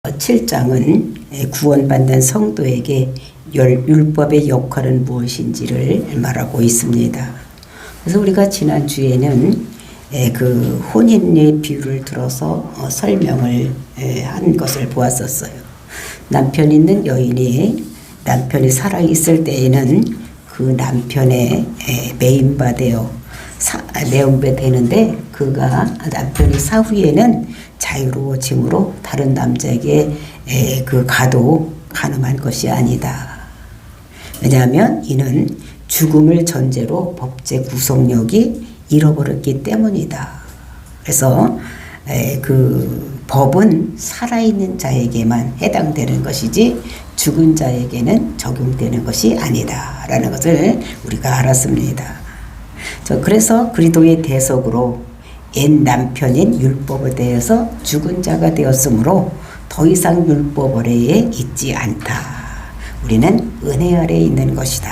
7장은 구원받는 성도에게 율법의 역할은 무엇인지를 말하고 있습니다. 그래서 우리가 지난주에는 그 혼인의 비유를 들어서 설명을 한 것을 보았었어요. 남편 있는 여인이 남편이 살아있을 때에는 그 남편의 매인바되어 내음배되는데 그가 남편이 사후에는 자유로워짐으로 다른 남자에게 가도 가늠한 것이 아니다. 왜냐하면 이는 죽음을 전제로 법제 구속력이 잃어버렸기 때문이다. 그래서 그 법은 살아있는 자에게만 해당되는 것이지 죽은 자에게는 적용되는 것이 아니다 라는 것을 우리가 알았습니다. 그래서 그리스도의 대속으로 옛 남편인 율법에 대해서 죽은 자가 되었으므로 더 이상 율법 아래에 있지 않다. 우리는 은혜 아래에 있는 것이다.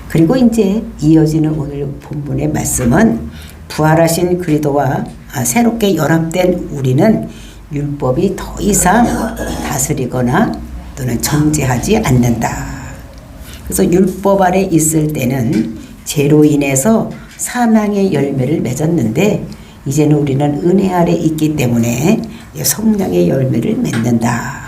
그리고 이제 이어지는 오늘 본문의 말씀은 부활하신 그리스도와 새롭게 연합된 우리는 율법이 더 이상 다스리거나 또는 정죄하지 않는다. 그래서 율법 아래 있을 때는 죄로 인해서 사망의 열매를 맺었는데 이제는 우리는 은혜 아래 있기 때문에 성령의 열매를 맺는다.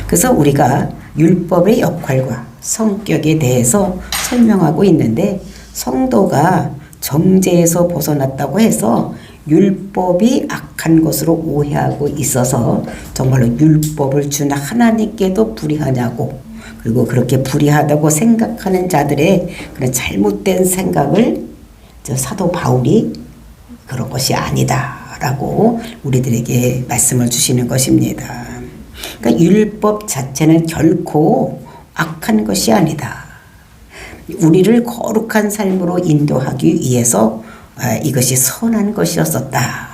그래서 우리가 율법의 역할과 성격에 대해서 설명하고 있는데 성도가 정죄에서 벗어났다고 해서 율법이 악한 것으로 오해하고 있어서 정말로 율법을 준 하나님께도 불의하냐고, 그리고 그렇게 불의하다고 생각하는 자들의 그런 잘못된 생각을 사도 바울이 그런 것이 아니다 라고 우리들에게 말씀을 주시는 것입니다. 그러니까 율법 자체는 결코 악한 것이 아니다. 우리를 거룩한 삶으로 인도하기 위해서 이것이 선한 것이었었다.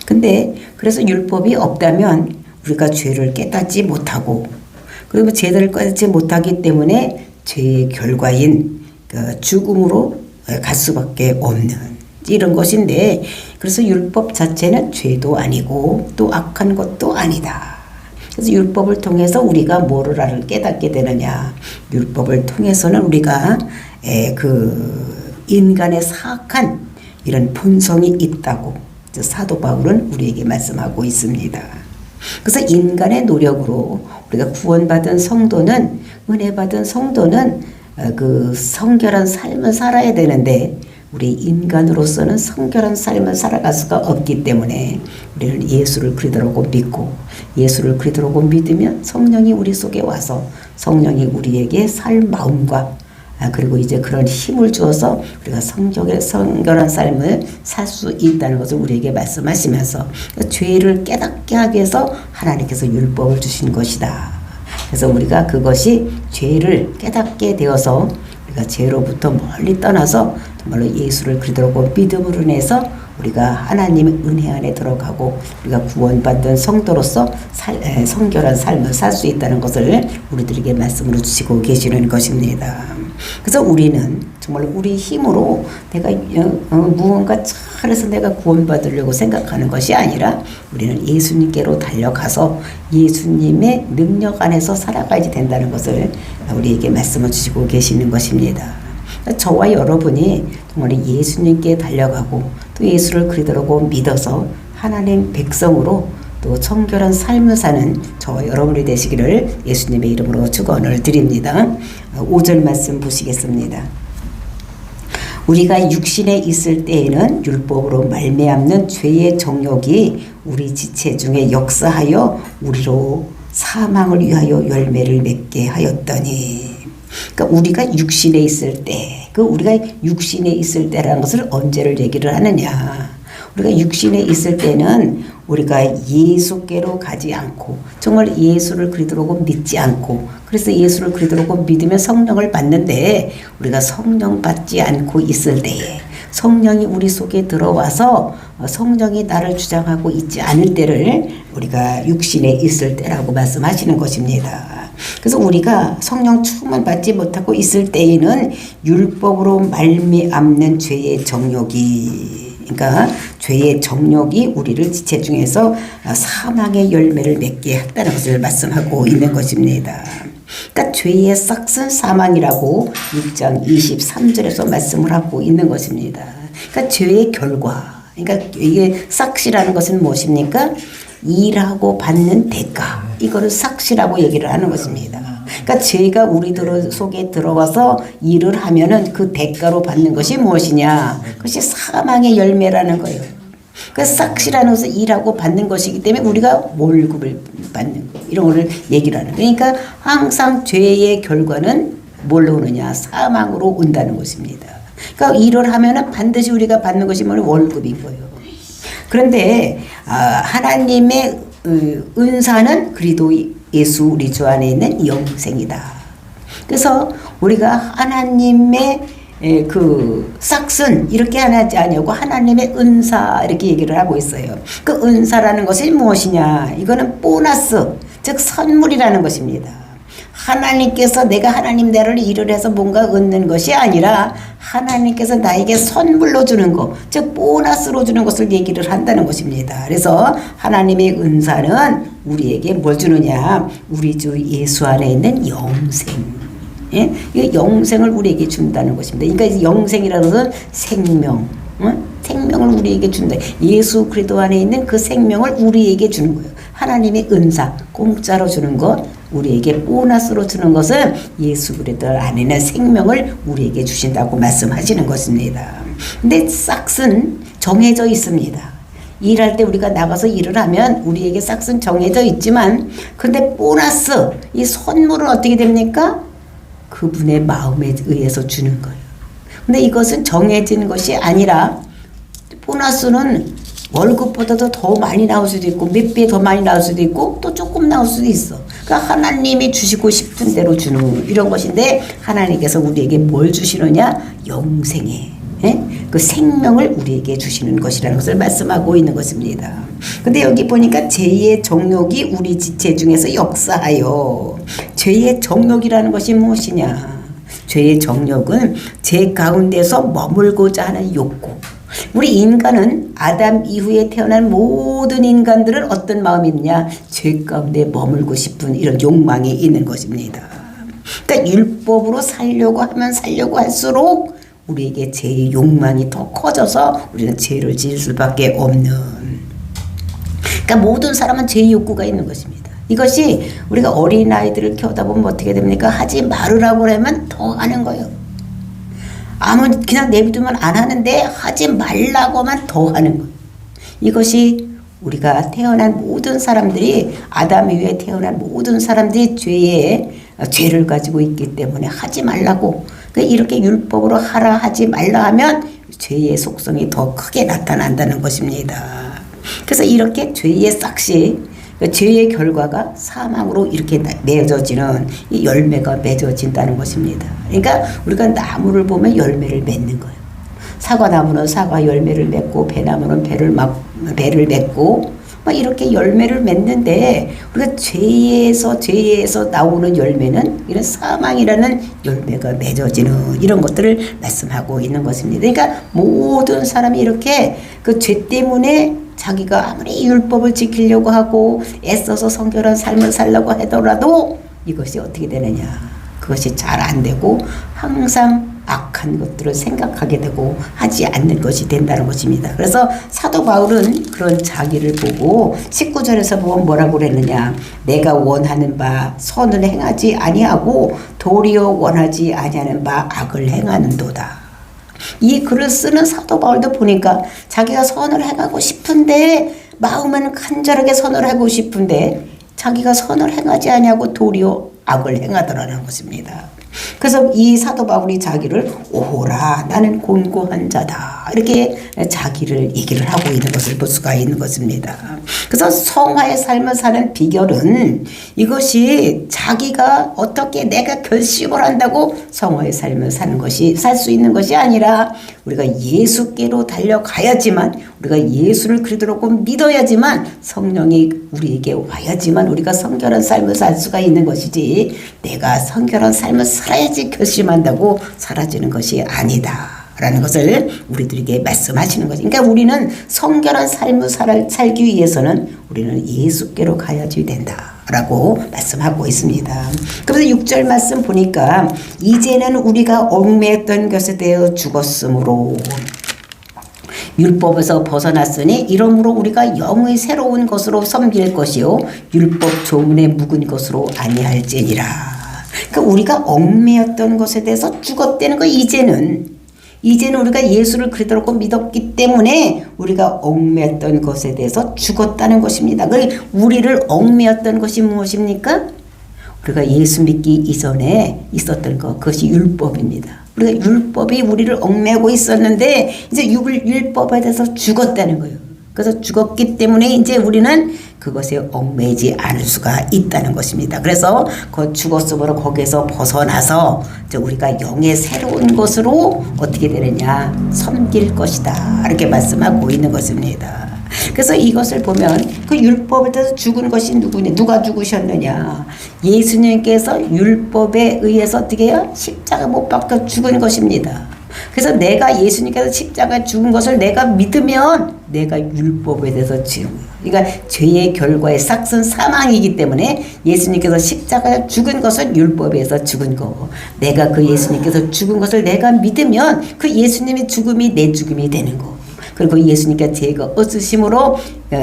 근데 그래서 율법이 없다면 우리가 죄를 깨닫지 못하고, 그리고 죄를 깨닫지 못하기 때문에 죄의 결과인 죽음으로 갈 수밖에 없는 이런 것인데, 그래서 율법 자체는 죄도 아니고 또 악한 것도 아니다. 그래서 율법을 통해서 우리가 뭐를 깨닫게 되느냐? 율법을 통해서는 우리가 그 인간의 사악한 이런 본성이 있다고 사도 바울은 우리에게 말씀하고 있습니다. 그래서 인간의 노력으로 우리가 구원받은 성도는, 은혜 받은 성도는 그 성결한 삶을 살아야 되는데 우리 인간으로서는 성결한 삶을 살아갈 수가 없기 때문에 우리는 예수를 그리스도라고 믿고, 예수를 그리스도라고 믿으면 성령이 우리 속에 와서 성령이 우리에게 살 마음과 그리고 이제 그런 힘을 주어서 우리가 성결한 삶을 살 수 있다는 것을 우리에게 말씀하시면서 죄를 깨닫게 하기 위해서 하나님께서 율법을 주신 것이다. 그래서 우리가 그것이 죄를 깨닫게 되어서 우리가 죄로부터 멀리 떠나서 정말로 예수를 그리스도라고 믿음으로 인해서 우리가 하나님의 은혜 안에 들어가고 우리가 구원받은 성도로서 성결한 삶을 살 수 있다는 것을 우리들에게 말씀으로 주시고 계시는 것입니다. 그래서 우리는 정말 우리 힘으로 내가 무언가 잘해서 내가 구원받으려고 생각하는 것이 아니라 우리는 예수님께로 달려가서 예수님의 능력 안에서 살아가야 된다는 것을 우리에게 말씀을 주시고 계시는 것입니다. 저와 여러분이 정말 예수님께 달려가고 또 예수를 그리스도라고 믿어서 하나님 백성으로 또 청결한 삶을 사는 저와 여러분이 되시기를 예수님의 이름으로 축원을 드립니다. 5절 말씀 보시겠습니다. 우리가 육신에 있을 때에는 율법으로 말미암는 죄의 정욕이 우리 지체 중에 역사하여 우리로 사망을 위하여 열매를 맺게 하였더니, 그러니까 우리가 육신에 있을 때, 우리가 육신에 있을 때라는 것을 언제를 얘기를 하느냐? 우리가 육신에 있을 때는 우리가 예수께로 가지 않고 정말 예수를 그리스도라고 믿지 않고, 그래서 예수를 그리스도라고 믿으면 성령을 받는데 우리가 성령 받지 않고 있을 때에 성령이 우리 속에 들어와서 성령이 나를 주장하고 있지 않을 때를 우리가 육신에 있을 때라고 말씀하시는 것입니다. 그래서 우리가 성령 충만 받지 못하고 있을 때에는 율법으로 말미암는 죄의 정욕이 그러니까 죄의 정욕이 우리를 지체 중에서 사망의 열매를 맺게 했다는 것을 말씀하고 있는 것입니다. 그러니까 죄의 싹은 사망이라고 6장 23절에서 말씀을 하고 있는 것입니다. 그러니까 죄의 결과, 그러니까 이게 싹이라는 것은 무엇입니까? 일하고 받는 대가, 이거를 삭시라고 얘기를 하는 것입니다. 그러니까 죄가 우리들 속에 들어와서 일을 하면은 그 대가로 받는 것이 무엇이냐? 그것이 사망의 열매라는 거예요. 그 삭시라는 것은 일하고 받는 것이기 때문에 우리가 월급을 받는 거, 이런 거를 얘기를 하는 거예요. 그러니까 항상 죄의 결과는 뭘로 오느냐? 사망으로 온다는 것입니다. 그러니까 일을 하면은 반드시 우리가 받는 것이 뭐냐? 월급인 거예요. 그런데 하나님의 은사는 그리도 예수 우리 주 안에 있는 영생이다. 그래서 우리가 하나님의 그 싹슨 이렇게 하지 아니고 하나님의 은사 이렇게 얘기를 하고 있어요. 그 은사라는 것이 무엇이냐? 이거는 보너스, 즉 선물이라는 것입니다. 하나님께서 내가 하나님 나라를 일을 해서 뭔가 얻는 것이 아니라 하나님께서 나에게 선물로 주는 것, 즉 보너스로 주는 것을 얘기를 한다는 것입니다. 그래서 하나님의 은사는 우리에게 뭘 주느냐? 우리 주 예수 안에 있는 영생. 예? 이 영생을 우리에게 준다는 것입니다. 그러니까 영생이라는 것은 생명, 생명을 우리에게 준다. 예수 그리스도 안에 있는 그 생명을 우리에게 주는 거예요. 하나님의 은사, 공짜로 주는 것, 우리에게 보너스로 주는 것은 예수 그리스도 안에 있는 생명을 우리에게 주신다고 말씀하시는 것입니다. 근데 싹은 정해져 있습니다. 일할 때 우리가 나가서 일을 하면 우리에게 싹은 정해져 있지만, 근데 보너스, 이 선물은 어떻게 됩니까? 그분의 마음에 의해서 주는 거예요. 근데 이것은 정해진 것이 아니라 보너스는 월급보다도 더 많이 나올 수도 있고 몇 배 더 많이 나올 수도 있고 또 조금 나올 수도 있어. 그러니까 하나님이 주시고 싶은 대로 주는 이런 것인데, 하나님께서 우리에게 뭘 주시느냐? 영생의 그 생명을 우리에게 주시는 것이라는 것을 말씀하고 있는 것입니다. 근데 여기 보니까 죄의 정욕이 우리 지체 중에서 역사하여, 죄의 정욕이라는 것이 무엇이냐? 죄의 정욕은 죄 가운데서 머물고자 하는 욕구. 우리 인간은 아담 이후에 태어난 모든 인간들은 어떤 마음이 있느냐? 죄 가운데 머물고 싶은 이런 욕망이 있는 것입니다. 그러니까 율법으로 살려고 하면 살려고 할수록 우리에게 죄의 욕망이 더 커져서 우리는 죄를 지을 수밖에 없는, 그러니까 모든 사람은 죄의 욕구가 있는 것입니다. 이것이 우리가 어린아이들을 키우다 보면 어떻게 됩니까? 하지 말으라고 하면 더 하는 거예요. 그냥 내비두면 안 하는데 하지 말라고 하면 더 하는 거예요. 이것이 우리가 태어난 모든 사람들이, 아담 이후에 태어난 모든 사람들이 죄를 가지고 있기 때문에 하지 말라고, 이렇게 율법으로 하라 하지 말라 하면 죄의 속성이 더 크게 나타난다는 것입니다. 그래서 이렇게 죄의 싹시, 죄의 결과가 사망으로 이렇게 맺어지는 이 열매가 맺어진다는 것입니다. 그러니까 우리가 나무를 보면 열매를 맺는 거예요. 사과나무는 사과 열매를 맺고, 배나무는 배를 맺고, 막 이렇게 열매를 맺는데, 우리가 죄에서 나오는 열매는 이런 사망이라는 열매가 맺어지는 이런 것들을 말씀하고 있는 것입니다. 그러니까 모든 사람이 이렇게 그 죄 때문에 자기가 아무리 율법을 지키려고 하고 애써서 성결한 삶을 살려고 하더라도 이것이 어떻게 되느냐? 그것이 잘 안 되고 항상 악한 것들을 생각하게 되고 하지 않는 것이 된다는 것입니다. 그래서 사도 바울은 그런 자기를 보고 19절에서 보면 뭐라고 그랬느냐? 내가 원하는 바 선을 행하지 아니하고 도리어 원하지 아니하는 바 악을 행하는도다. 이 글을 쓰는 사도 바울도 보니까 자기가 선을 행하고 싶은데, 마음은 간절하게 선을 하고 싶은데 자기가 선을 행하지 아니하고 도리어 악을 행하더라는 것입니다. 그래서 이 사도 바울이 자기를 오호라 나는 곤고한 자다 이렇게 자기를 얘기를 하고 있는 것을 볼 수가 있는 것입니다. 그래서 성화의 삶을 사는 비결은 이것이 자기가 어떻게 내가 결심을 한다고 성화의 삶을 사는 것이 살 수 있는 것이 아니라, 우리가 예수께로 달려가야지만, 우리가 예수를 그리스도로 믿어야지만, 성령이 우리에게 와야지만 우리가 성결한 삶을 살 수가 있는 것이지, 내가 성결한 삶을 살아야지 결심한다고 사라지는 것이 아니다. 라는 것을 우리들에게 말씀하시는 거죠. 그러니까 우리는 성결한 삶을 살기 위해서는 우리는 예수께로 가야지 된다라고 말씀하고 있습니다. 그래서 6절 말씀 보니까 이제는 우리가 얽매였던 것에 대해 죽었으므로 율법에서 벗어났으니 이러므로 우리가 영의 새로운 것으로 섬길 것이요 율법 조문에 묵은 것으로 아니할지니라. 그러니까 우리가 얽매였던 것에 대해서 죽었다는 거. 이제는 우리가 예수를 그리스도로 믿었기 때문에 우리가 얽매였던 것에 대해서 죽었다는 것입니다. 우리를 얽매였던 것이 무엇입니까? 우리가 예수 믿기 이전에 있었던 것, 그것이 율법입니다. 우리가 율법이 우리를 얽매고 있었는데 이제 율법에 대해서 죽었다는 거예요. 그래서 죽었기 때문에 이제 우리는 그것에 얽매이지 않을 수가 있다는 것입니다. 그래서 그 죽었으므로 거기에서 벗어나서 이제 우리가 영의 새로운 것으로 어떻게 되느냐, 섬길 것이다, 이렇게 말씀하고 있는 것입니다. 그래서 이것을 보면 그 율법에 대해서 죽은 것이 누구냐, 누가 죽으셨느냐, 예수님께서 율법에 의해서 어떻게 해요? 십자가 못 박혀 죽은 것입니다. 그래서 내가 예수님께서 십자가에 죽은 것을 내가 믿으면 내가 율법에 대해서 죽은 거예요. 그러니까 죄의 결과의 삭은 사망이기 때문에 예수님께서 십자가에 죽은 것은 율법에 의해서 죽은 거고, 내가 그 예수님께서 죽은 것을 내가 믿으면 그 예수님의 죽음이 내 죽음이 되는 거고, 그리고 예수님께서 죄가 없으심으로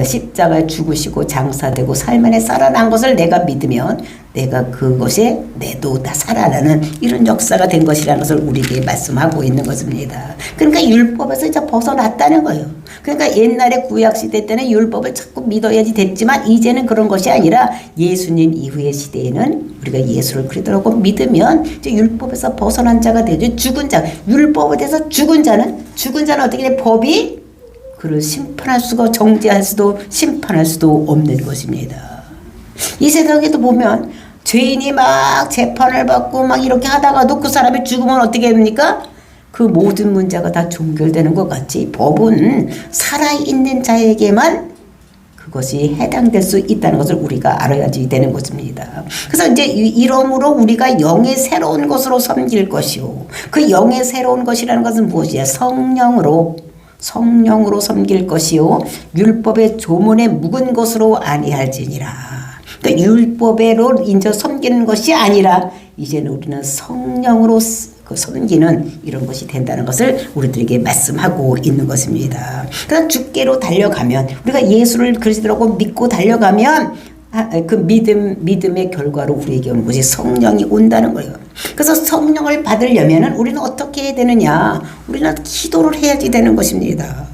십자가에 죽으시고 장사되고 삶 안에 살아난 것을 내가 믿으면 내가 그것에 내도 다 살아나는 이런 역사가 된 것이라는 것을 우리에게 말씀하고 있는 것입니다. 그러니까 율법에서 이제 벗어났다는 거예요. 그러니까 옛날에 구약시대 때는 율법을 자꾸 믿어야지 됐지만 이제는 그런 것이 아니라 예수님 이후의 시대에는 우리가 예수를 그리스도라고 믿으면 이제 율법에서 벗어난 자가 되죠. 죽은 자, 율법에 대해서 죽은 자는 어떻게 돼? 법이 그를 심판할 수가, 정죄할 수도 심판할 수도 없는 것입니다. 이 세상에도 보면 죄인이 막 재판을 받고 막 이렇게 하다가도 그 사람이 죽으면 어떻게 됩니까? 그 모든 문제가 다 종결되는 것 같이 법은 살아있는 자에게만 그것이 해당될 수 있다는 것을 우리가 알아야지 되는 것입니다. 그래서 이제 이러므로 우리가 영의 새로운 것으로 섬길 것이요, 그 영의 새로운 것이라는 것은 무엇이야? 성령으로 섬길 것이요 율법의 조문에 묵은 것으로 아니할지니라. 그러니까 율법으로 인저 섬기는 것이 아니라 이제는 우리는 성령으로 섬기는 이런 것이 된다는 것을 우리들에게 말씀하고 있는 것입니다. 그래서 주께로 달려가면, 우리가 예수를 그리스도라고 믿고 달려가면 그 믿음의 결과로 우리에게 오는 것이 성령이 온다는 거예요. 그래서 성령을 받으려면 우리는 어떻게 해야 되느냐? 우리는 기도를 해야지 되는 것입니다.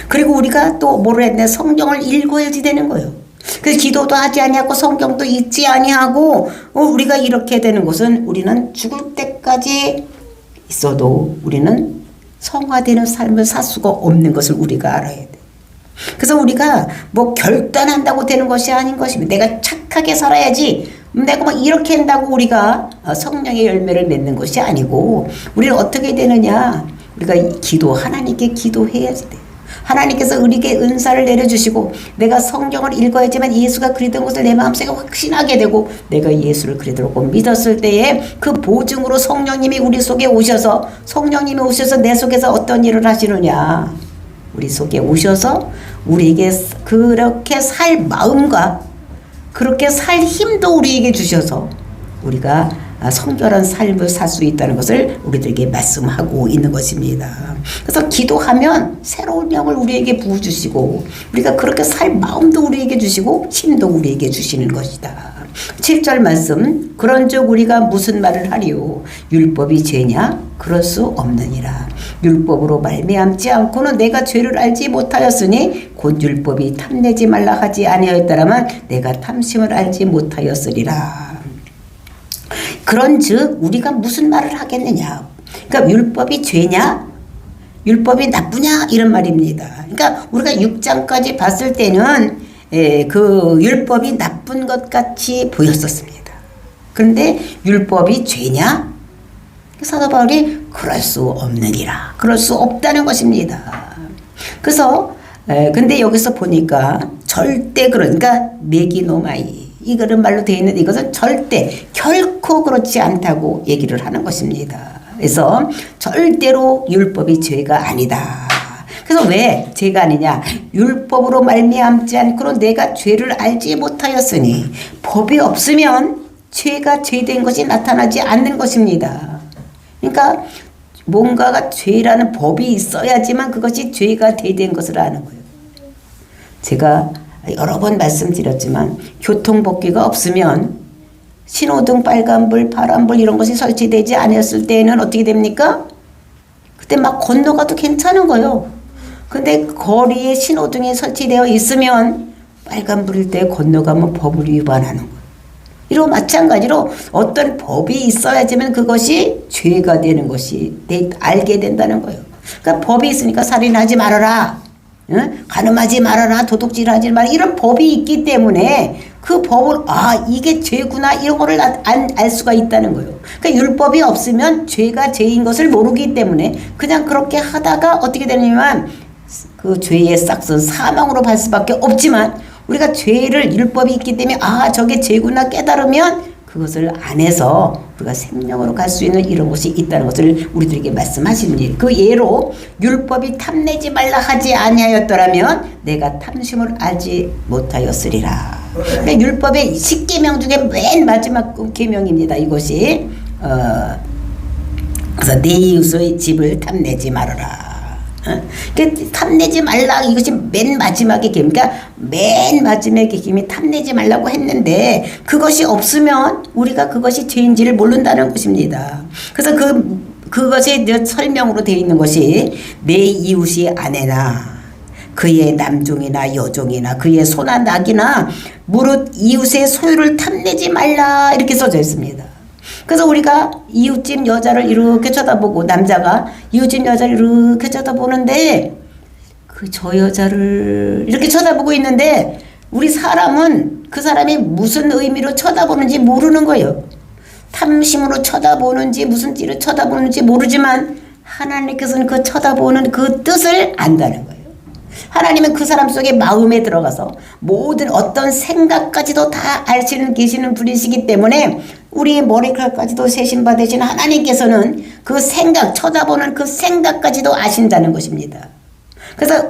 그리고 우리가 또 뭐를 했냐? 성경을 읽어야지 되는 거예요. 그래서 기도도 하지 아니하고 성경도 읽지 아니하고 우리가 이렇게 되는 것은 우리는 죽을 때까지 있어도 우리는 성화되는 삶을 살 수가 없는 것을 우리가 알아야 돼. 그래서 우리가 뭐 결단한다고 되는 것이 아닌 것입니다. 내가 착하게 살아야지, 내가 막 이렇게 한다고 우리가 성령의 열매를 맺는 것이 아니고, 우리는 어떻게 되느냐? 우리가 하나님께 기도해야지 돼. 하나님께서 우리에게 은사를 내려주시고 내가 성경을 읽어야지만 예수가 그리스도인 것을 내 마음속에 확신하게 되고, 내가 예수를 그리스도로 믿었을 때에 그 보증으로 성령님이 우리 속에 오셔서 내 속에서 어떤 일을 하시느냐? 우리 속에 오셔서 우리에게 그렇게 살 마음과 그렇게 살 힘도 우리에게 주셔서 우리가 성결한 삶을 살 수 있다는 것을 우리들에게 말씀하고 있는 것입니다. 그래서 기도하면 새로운 영을 우리에게 부어주시고 우리가 그렇게 살 마음도 우리에게 주시고 힘도 우리에게 주시는 것이다. 7절 말씀, 그런즉 우리가 무슨 말을 하리요? 율법이 죄냐? 그럴 수 없느니라. 율법으로 말미암지 않고는 내가 죄를 알지 못하였으니 곧 율법이 탐내지 말라 하지 아니하였더라면 내가 탐심을 알지 못하였으리라. 그런즉 우리가 무슨 말을 하겠느냐? 그러니까 율법이 죄냐? 율법이 나쁘냐? 이런 말입니다. 그러니까 우리가 6장까지 봤을 때는 그 율법이 나쁜 것 같이 보였었습니다. 그런데 율법이 죄냐? 사도 바울이 그럴 수 없느니라. 그럴 수 없다는 것입니다. 그래서 근데 여기서 보니까 절대 그러니까 메기노마이 이거는 말로 되어 있는 이것은 절대 결코 그렇지 않다고 얘기를 하는 것입니다. 그래서 절대로 율법이 죄가 아니다. 그래서 왜 죄가 아니냐? 율법으로 말미암지 않고는 내가 죄를 알지 못하였으니 법이 없으면 죄가 죄된 것이 나타나지 않는 것입니다. 그러니까 뭔가가 죄라는 법이 있어야지만 그것이 죄가 되된 것을 아는 거예요. 제가 여러 번 말씀드렸지만 교통법규가 없으면 신호등, 빨간불, 파란불 이런 것이 설치되지 않았을 때에는 어떻게 됩니까? 그때 막 건너가도 괜찮은 거예요. 근데 거리에 신호등이 설치되어 있으면 빨간불일 때 건너가면 법을 위반하는 거예요. 이로 마찬가지로 어떤 법이 있어야지만 그것이 죄가 되는 것이 알게 된다는 거예요. 그러니까 법이 있으니까 살인하지 말아라, 응? 간음하지 말아라, 도둑질하지 말아라, 이런 법이 있기 때문에 그 법을 이게 죄구나 이런 거를 알 수가 있다는 거예요. 그러니까 율법이 없으면 죄가 죄인 것을 모르기 때문에 그냥 그렇게 하다가 어떻게 되냐면 그 죄의 싹은 사망으로 갈 수밖에 없지만 우리가 죄를 율법이 있기 때문에 저게 죄구나 깨달으면 그것을 안 해서 우리가 생명으로 갈 수 있는 이런 것이 있다는 것을 우리들에게 말씀하십니다. 그 예로 율법이 탐내지 말라 하지 아니하였더라면 내가 탐심을 알지 못하였으리라. 그러니까 율법의 10계명 중에 맨 마지막 계명입니다. 이것이 그래서 내 이웃의 집을 탐내지 말아라. 그러니까 탐내지 말라, 이것이 맨 마지막의 계명. 그러니까 맨 마지막의 계명이 탐내지 말라고 했는데 그것이 없으면 우리가 그것이 죄인지를 모른다는 것입니다. 그래서 그것이 설명으로 되어 있는 것이 내 이웃이 아내나 그의 남종이나 여종이나 그의 소나 낙이나 무릇 이웃의 소유를 탐내지 말라 이렇게 써져 있습니다. 그래서 우리가 이웃집 여자를 이렇게 쳐다보고 남자가 이웃집 여자를 이렇게 쳐다보는데 저 여자를 이렇게 쳐다보고 있는데 우리 사람은 그 사람이 무슨 의미로 쳐다보는지 모르는 거예요. 탐심으로 쳐다보는지 무슨 띠로 쳐다보는지 모르지만 하나님께서는 그 쳐다보는 그 뜻을 안다는 거예요. 하나님은 그 사람 속에 마음에 들어가서 모든 어떤 생각까지도 다 알시는 계시는 분이시기 때문에 우리의 머리칼까지도 세신 받으신 하나님께서는 그 생각, 쳐다보는 그 생각까지도 아신다는 것입니다. 그래서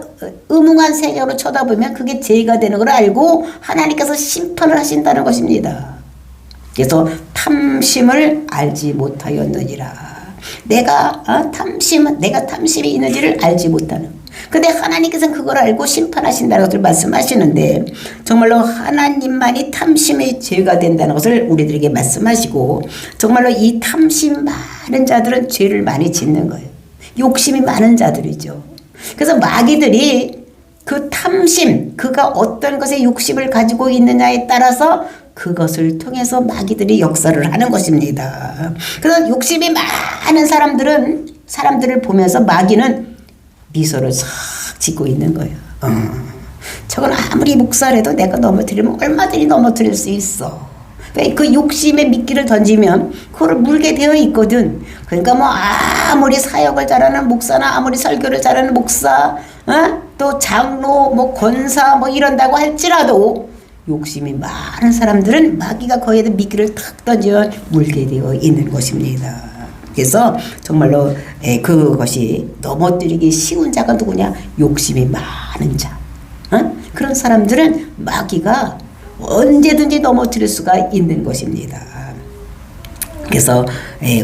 음흉한 생각으로 쳐다보면 그게 죄가 되는 걸 알고 하나님께서 심판을 하신다는 것입니다. 그래서 탐심을 알지 못하였느니라. 내가 탐심이 있는지를 알지 못하는. 근데 하나님께서는 그걸 알고 심판하신다는 것을 말씀하시는데 정말로 하나님만이 탐심의 죄가 된다는 것을 우리들에게 말씀하시고 정말로 이 탐심 많은 자들은 죄를 많이 짓는 거예요. 욕심이 많은 자들이죠. 그래서 마귀들이 그 탐심, 그가 어떤 것에 욕심을 가지고 있느냐에 따라서 그것을 통해서 마귀들이 역사를 하는 것입니다. 그래서 욕심이 많은 사람들을 보면서 마귀는 미소를 싹 짓고 있는 거예요. 저건 아무리 목사라도 내가 넘어뜨리면 얼마든지 넘어뜨릴 수 있어. 그 욕심에 미끼를 던지면 그걸 물게 되어 있거든. 그러니까 뭐 아무리 사역을 잘하는 목사나 아무리 설교를 잘하는 목사, 또 장로, 뭐 권사 뭐 이런다고 할지라도 욕심이 많은 사람들은 마귀가 거기에다 미끼를 탁 던져 물게 되어 있는 것입니다. 그래서 정말로 그것이 넘어뜨리기 쉬운 자가 누구냐? 욕심이 많은 자. 그런 사람들은 마귀가 언제든지 넘어뜨릴 수가 있는 것입니다. 그래서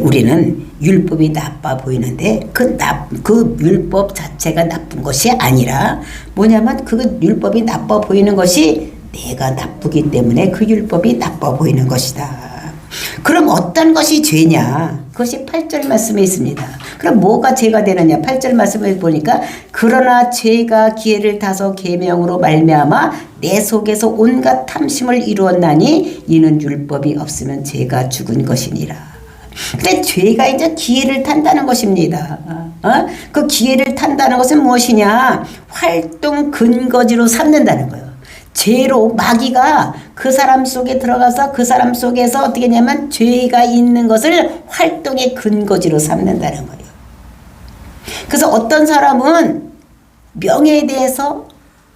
우리는 율법이 나빠 보이는데 그 율법 자체가 나쁜 것이 아니라 뭐냐면 그 율법이 나빠 보이는 것이 내가 나쁘기 때문에 그 율법이 나빠 보이는 것이다. 그럼 어떤 것이 죄냐? 그것이 8절 말씀에 있습니다. 그럼 뭐가 죄가 되느냐? 8절 말씀에 보니까 그러나 죄가 기회를 타서 계명으로 말미암아 내 속에서 온갖 탐심을 이루었나니 이는 율법이 없으면 죄가 죽은 것이니라. 근데 죄가 이제 기회를 탄다는 것입니다. 그 기회를 탄다는 것은 무엇이냐? 활동 근거지로 삼는다는 거예요. 죄로 마귀가 그 사람 속에 들어가서 그 사람 속에서 어떻게 하냐면 죄가 있는 것을 활동의 근거지로 삼는다는 거예요. 그래서 어떤 사람은 명예에 대해서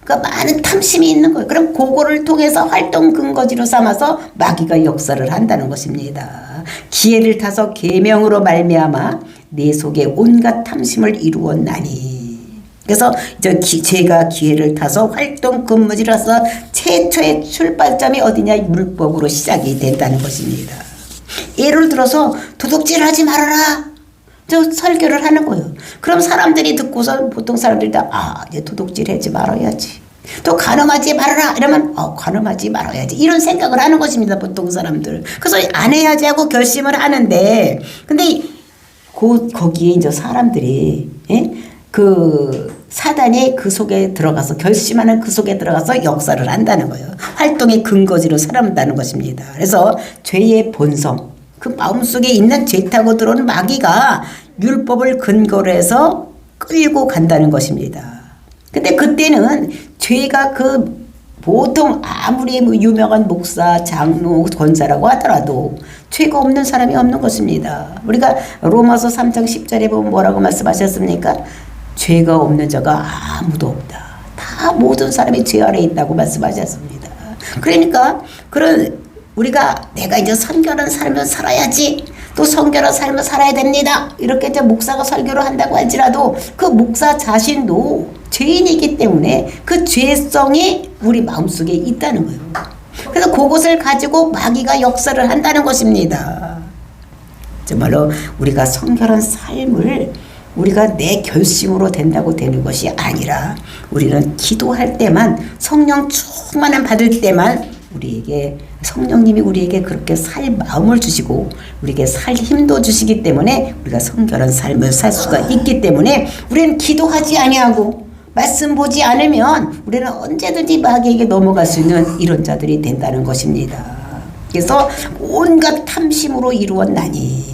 많은 탐심이 있는 거예요. 그럼 그거를 통해서 활동 근거지로 삼아서 마귀가 역사를 한다는 것입니다. 기회를 타서 계명으로 말미암아 내 속에 온갖 탐심을 이루었나니. 그래서 죄가 기회를 타서 활동 근무지라서 최초의 출발점이 어디냐? 율법으로 시작이 된다는 것입니다. 예를 들어서 도둑질 하지 말아라. 저 설교를 하는 거예요. 그럼 사람들이 듣고서 보통 사람들이 다 이제 도둑질 하지 말아야지. 또 간음하지 말아라 이러면 간음하지 말아야지 이런 생각을 하는 것입니다. 보통 사람들. 그래서 안 해야지 하고 결심을 하는데 근데 거기에 이제 사람들이 그 사단이 그 속에 들어가서 결심하는 그 속에 들어가서 역사를 한다는 거예요. 활동의 근거지로 살아온다는 것입니다. 그래서 죄의 본성 그 마음속에 있는 죄 타고 들어오는 마귀가 율법을 근거로 해서 끌고 간다는 것입니다. 근데 그때는 죄가 보통 아무리 유명한 목사, 장로, 권사라고 하더라도 죄가 없는 사람이 없는 것입니다. 우리가 로마서 3장 10절에 보면 뭐라고 말씀하셨습니까? 죄가 없는 자가 아무도 없다. 다 모든 사람이 죄 아래 있다고 말씀하셨습니다. 그러니까 우리가 내가 이제 성결한 삶을 살아야지 또 성결한 삶을 살아야 됩니다. 이렇게 이제 목사가 설교를 한다고 할지라도 그 목사 자신도 죄인이기 때문에 그 죄성이 우리 마음속에 있다는 거예요. 그래서 그것을 가지고 마귀가 역사를 한다는 것입니다. 정말로 우리가 성결한 삶을 우리가 내 결심으로 된다고 되는 것이 아니라 우리는 기도할 때만 성령 충만함 받을 때만 우리에게 성령님이 우리에게 그렇게 살 마음을 주시고 우리에게 살 힘도 주시기 때문에 우리가 성결한 삶을 살 수가 있기 때문에 우리는 기도하지 아니하고 말씀 보지 않으면 우리는 언제든지 마귀에게 넘어갈 수 있는 이런 자들이 된다는 것입니다. 그래서 온갖 탐심으로 이루었나니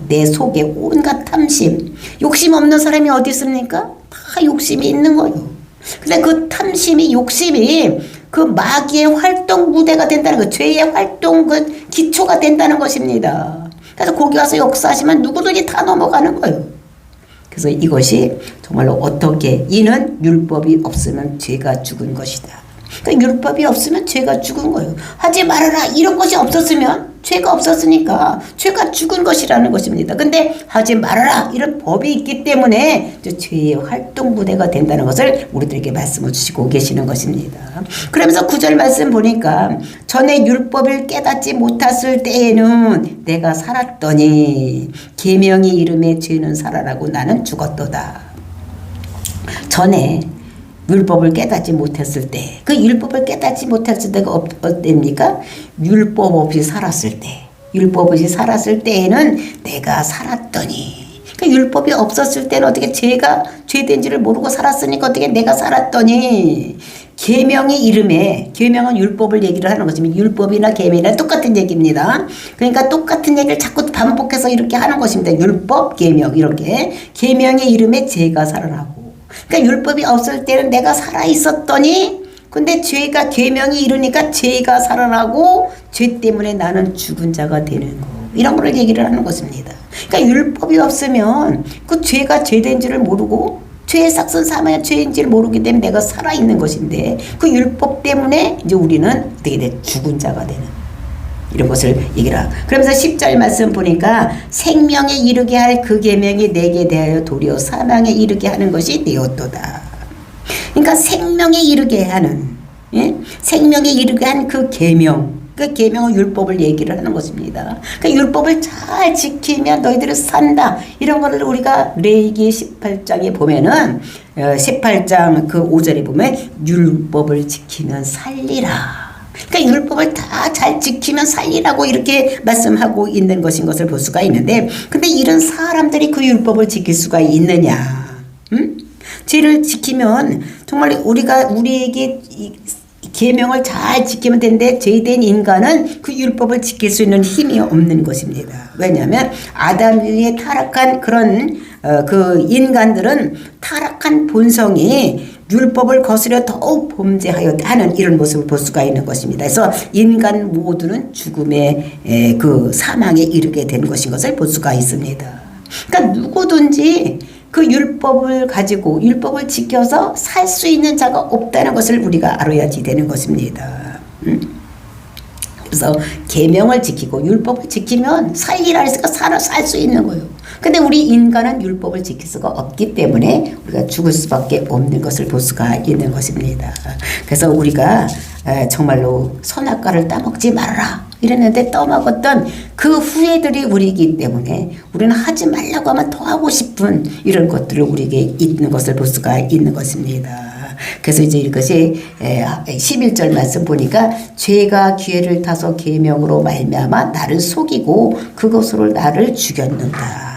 내 속에 온갖 탐심 욕심 없는 사람이 어디 있습니까? 다 욕심이 있는 거예요. 근데 그 탐심이 욕심이 그 마귀의 활동 무대가 된다는 거, 죄의 활동 그 기초가 된다는 것입니다. 그래서 거기 와서 역사하시면 누구든지 다 넘어가는 거예요. 그래서 이것이 정말로 어떻게 이는 율법이 없으면 죄가 죽은 것이다. 그러니까 율법이 없으면 죄가 죽은 거예요. 하지 말아라 이런 것이 없었으면 죄가 없었으니까 죄가 죽은 것이라는 것입니다. 근데 하지 말아라 이런 법이 있기 때문에 죄의 활동 부대가 된다는 것을 우리들에게 말씀을 주시고 계시는 것입니다. 그러면서 9절 말씀 보니까 전에 율법을 깨닫지 못했을 때에는 내가 살았더니 계명의 이름에 죄는 살아나고 나는 죽었도다. 전에 율법을 깨닫지 못했을 때, 그 율법을 깨닫지 못했을 때가 어땠습니까? 율법 없이 살았을 때, 율법 없이 살았을 때에는 내가 살았더니, 그 율법이 없었을 때는 어떻게 죄된지를 모르고 살았으니까 어떻게 내가 살았더니, 계명의 이름에, 계명은 율법을 얘기를 하는 것입니다. 율법이나 계명이나 똑같은 얘기입니다. 그러니까 똑같은 얘기를 자꾸 반복해서 이렇게 하는 것입니다. 율법, 계명 이렇게. 계명의 이름에 죄가 살아나고. 그러니까 율법이 없을 때는 내가 살아 있었더니 근데 죄가 계명이 이르니까 죄가 살아나고 죄 때문에 나는 죽은 자가 되는 거 이런 거를 얘기를 하는 것입니다. 그러니까 율법이 없으면 그 죄가 죄된 줄을 모르고 죄의 삭선 사망의 죄인지를 모르기 때문에 내가 살아 있는 것인데 그 율법 때문에 이제 우리는 어떻게 돼? 죽은 자가 되는 이런 것을 얘기를 하고 그러면서 10절 말씀 보니까 생명에 이르게 할 그 계명이 내게 대하여 도리어 사망에 이르게 하는 것이 되었도다. 그러니까 생명에 이르게 하는 생명에 이르게 한 그 계명 그 계명은 율법을 얘기를 하는 것입니다. 그 율법을 잘 지키면 너희들은 산다. 이런 거를 우리가 레위기 18장에 보면은 18장 그 5절에 보면 율법을 지키면 살리라. 그러니까 율법을 다 잘 지키면 살리라고 이렇게 말씀하고 있는 것인 것을 볼 수가 있는데 근데 이런 사람들이 그 율법을 지킬 수가 있느냐? 죄를 지키면 정말 우리에게 계명을 잘 지키면 되는데 죄된 인간은 그 율법을 지킬 수 있는 힘이 없는 것입니다. 왜냐하면 아담 위에 타락한 그런 그 인간들은 타락한 본성이 율법을 거스려 더욱 범죄하여 하는 이런 모습을 볼 수가 있는 것입니다. 그래서 인간 모두는 죽음의 그 사망에 이르게 된 것인 것을 볼 수가 있습니다. 그러니까 누구든지 그 율법을 가지고 율법을 지켜서 살 수 있는 자가 없다는 것을 우리가 알아야지 되는 것입니다. 그래서 계명을 지키고 율법을 지키면 살리라 했으니까 살 수 있는 거예요. 근데 우리 인간은 율법을 지킬 수가 없기 때문에 우리가 죽을 수밖에 없는 것을 볼 수가 있는 것입니다. 그래서 우리가 정말로 선악과를 따먹지 말아라 이랬는데 떠먹었던 그 후회들이 우리이기 때문에 우리는 하지 말라고 하면 더 하고 싶은 이런 것들을 우리에게 있는 것을 볼 수가 있는 것입니다. 그래서 이제 이것이 11절 말씀 보니까 죄가 기회를 타서 계명으로 말미암아 나를 속이고 그것으로 나를 죽였는다.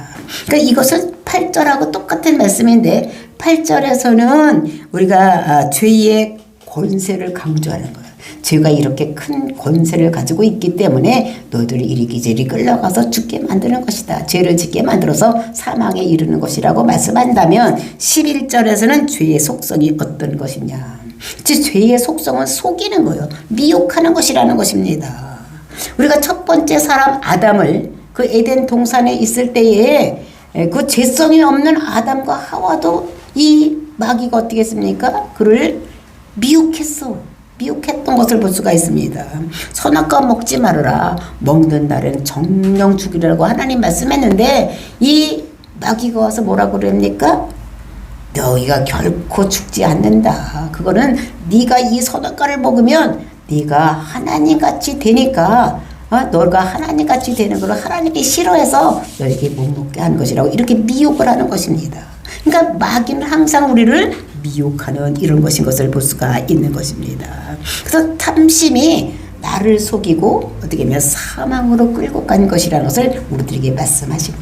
그러니까 이것은 8절하고 똑같은 말씀인데 8절에서는 우리가 죄의 권세를 강조하는 거예요. 죄가 이렇게 큰 권세를 가지고 있기 때문에 너희들이 이리기저리 끌려가서 죽게 만드는 것이다. 죄를 짓게 만들어서 사망에 이르는 것이라고 말씀한다면 11절에서는 죄의 속성이 어떤 것이냐. 즉 죄의 속성은 속이는 거예요. 미혹하는 것이라는 것입니다. 우리가 첫 번째 사람 아담을 그 에덴 동산에 있을 때에 그 죄성이 없는 아담과 하와도 이 마귀가 어떻게 했습니까? 그를 미혹했던 것을 볼 수가 있습니다. 선악과 먹지 말아라. 먹는 날은 정령 죽이라고 하나님 말씀했는데 이 마귀가 와서 뭐라고 그럽니까? 너희가 결코 죽지 않는다. 그거는 네가 이 선악과를 먹으면 네가 하나님같이 되니까 너가 하나님같이 되는 걸 하나님이 싫어해서 너에게 못 먹게 하는 것이라고 이렇게 미혹을 하는 것입니다. 그러니까 마귀는 항상 우리를 미혹하는 이런 것인 것을 볼 수가 있는 것입니다. 그래서 탐심이 나를 속이고 어떻게 보면 사망으로 끌고 간 것이라는 것을 우리들에게 말씀하시고,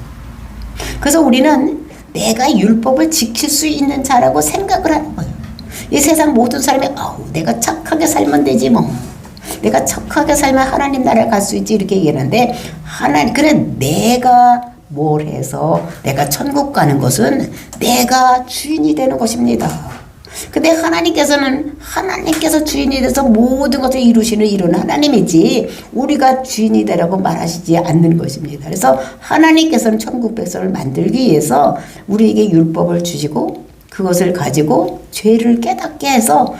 그래서 우리는 내가 율법을 지킬 수 있는 자라고 생각을 하는 거예요. 이 세상 모든 사람이 내가 착하게 살면 되지 뭐. 내가 착하게 살면 하나님 나라에 갈 수 있지 이렇게 얘기하는데 그래 내가 뭘 해서 내가 천국 가는 것은 내가 주인이 되는 것입니다. 근데 하나님께서 주인이 돼서 모든 것을 이루시는 이런 하나님이지 우리가 주인이 되라고 말하시지 않는 것입니다. 그래서 하나님께서는 천국 백성을 만들기 위해서 우리에게 율법을 주시고 그것을 가지고 죄를 깨닫게 해서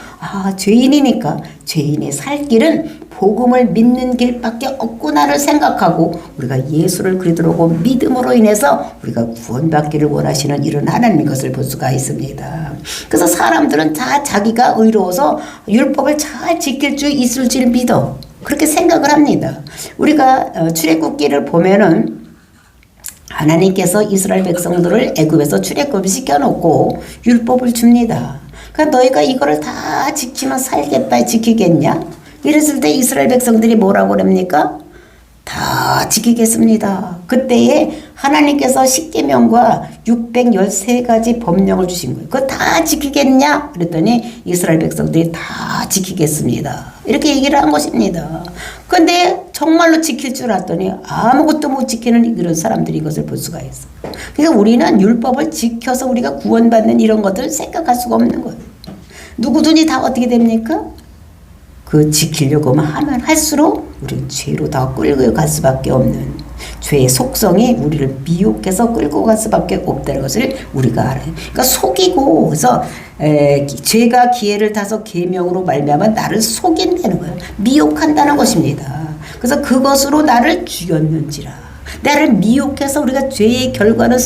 죄인이니까 죄인의 살 길은 복음을 믿는 길밖에 없구나를 생각하고 우리가 예수를 그리스도로 믿음으로 인해서 우리가 구원받기를 원하시는 이런 하나님의 것을 볼 수가 있습니다. 그래서 사람들은 다 자기가 의로워서 율법을 잘 지킬 수 있을 줄 믿어 그렇게 생각을 합니다. 우리가 출애굽기를 보면은 하나님께서 이스라엘 백성들을 애굽에서 출애굽을 시켜놓고 율법을 줍니다. 그러니까 너희가 이거를 다 지키면 살겠다, 지키겠냐? 이랬을 때 이스라엘 백성들이 뭐라고 그럽니까? 다 지키겠습니다. 그때에 하나님께서 십계명과 613가지 법령을 주신 거예요. 그거 다 지키겠냐? 그랬더니 이스라엘 백성들이 다 지키겠습니다. 이렇게 얘기를 한 것입니다. 근데 정말로 지킬 줄 알았더니 아무것도 못 지키는 이런 사람들이 이것을 볼 수가 있어요. 그러니까 우리는 율법을 지켜서 우리가 구원받는 이런 것들을 생각할 수가 없는 거예요. 누구든지 다 어떻게 됩니까? 그 지키려고 하면 할수록 우리는 죄로 더 끌고 갈 수밖에 없는 죄의 속성이 우리를 미혹해서 끌고 갈 수밖에 없다는 것을 우리가 알아요. 그러니까 속이고 그래서 죄가 기회를 타서 계명으로 말미암아 나를 속인다는 거예요. 미혹한다는 것입니다. 그래서 그것으로 나를 죽였는지라. 나를 미혹해서 우리가 죄의 결과는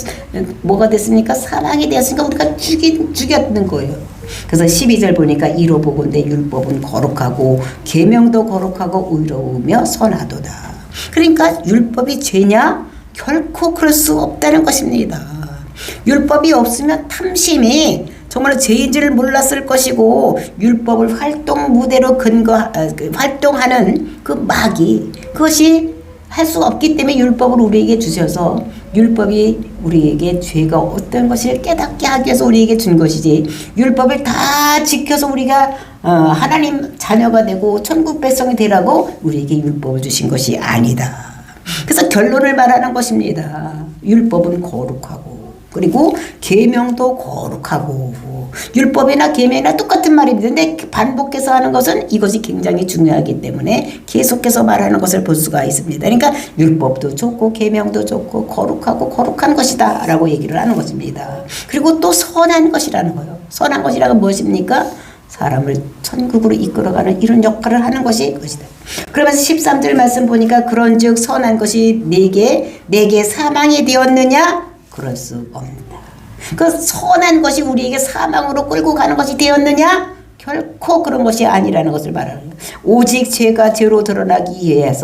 뭐가 됐습니까? 사망이 되었으니까 우리가 죽였는 거예요. 그래서 12절 보니까 이로 보건대 율법은 거룩하고 계명도 거룩하고 의로우며 선하도다. 그러니까 율법이 죄냐? 결코 그럴 수 없다는 것입니다. 율법이 없으면 탐심이 정말 죄인지를 몰랐을 것이고 율법을 활동 무대로 활동하는 그 마귀 그것이 할 수 없기 때문에 율법을 우리에게 주셔서 율법이 우리에게 죄가 어떤 것을 깨닫게 하기 위해서 우리에게 준 것이지 율법을 다 지켜서 우리가 하나님 자녀가 되고 천국 백성이 되라고 우리에게 율법을 주신 것이 아니다. 그래서 결론을 말하는 것입니다. 율법은 거룩하고 그리고 계명도 거룩하고 율법이나 계명이나 똑같은 말입니다. 근데 반복해서 하는 것은 이것이 굉장히 중요하기 때문에 계속해서 말하는 것을 볼 수가 있습니다. 그러니까 율법도 좋고 계명도 좋고 거룩하고 거룩한 것이다 라고 얘기를 하는 것입니다. 그리고 또 선한 것이라는 거예요. 선한 것이라는 무엇입니까? 사람을 천국으로 이끌어가는 이런 역할을 하는 것이 것이다. 그러면서 13절 말씀 보니까 그런즉 선한 것이 내게 사망이 되었느냐? 그럴 수 없다. 그 선한 것이 우리에게 사망으로 끌고 가는 것이 되었느냐? 결코 그런 것이 아니라는 것을 말하는 거예요. 오직 죄가 죄로 드러나기 위해서